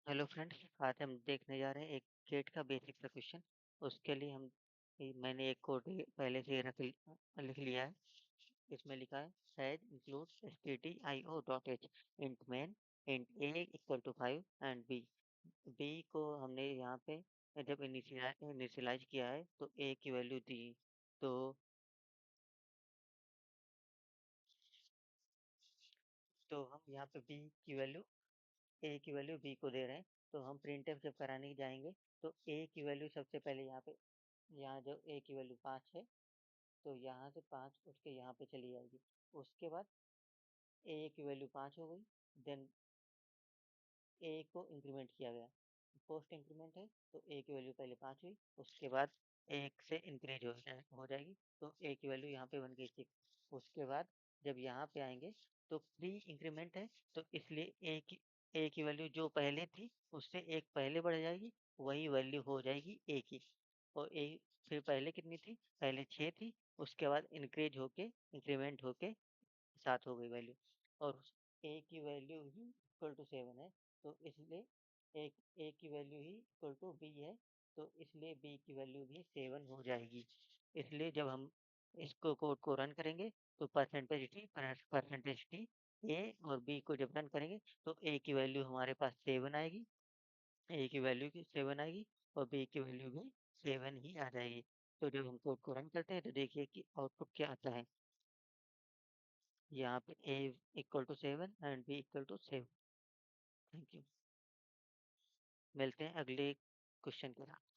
Hello friends, आज हम देखने जा रहे हैं एक गेट का बेसिक सा क्वेश्चन। उसके लिए मैंने एक कोड पहले से ही लिख लिया है। इसमें लिखा है hash includes stdio.h int main int a equal to 5 and b को हमने यहाँ पे जब इनिशियलाइज किया है तो a की वैल्यू दी। तो हम यहाँ पे a की वैल्यू b को दे रहे हैं। तो हम प्रिंटफ जब कराने जाएंगे तो a की वैल्यू सबसे पहले यहाँ जो a की वैल्यू 5 है, तो यहाँ से 5 उठ के यहाँ पे चली जाएगी। उसके बाद a की वैल्यू 5 हो गई। देन a को इंक्रीमेंट किया गया, पोस्ट इंक्रीमेंट है तो a की वैल्यू पहले 5 हुई, उसके बाद 1 से इंक्रीज हो जाएगी। तो a की वैल्यू यहाँ पे बन गई 6। उसके बाद जब यहाँ पे आएंगे तो प्री इंक्रीमेंट है, तो इसलिए a की वैल्यू जो पहले थी उससे एक पहले बढ़ जाएगी, वही वैल्यू हो जाएगी a की। और a फिर पहले कितनी थी, पहले 6 थी, उसके बाद इंक्रीज होके इंक्रीमेंट होके 7 हो गई वैल्यू। और ए की वैल्यू ही इक्वल टू 7 है, तो इसलिए ए की वैल्यू ही इक्वल टू बी है, तो इसलिए बी की वैल्यू भी 7 हो जाएगी। इसलिए जब हम इसको कोड को रन करेंगे तो परसेंटेज टी ए और बी को जब रन करेंगे तो ए की वैल्यू हमारे पास 7 आएगी, ए की वैल्यू की 7 आएगी और बी की वैल्यू भी 7 ही आ जाएगी। तो जब हम कोड को रन करते हैं तो देखिए कि आउटपुट क्या आता है। यहाँ पे a equal to 7 and b equal to 7। Thank you. मिलते हैं अगले क्वेश्चन के साथ।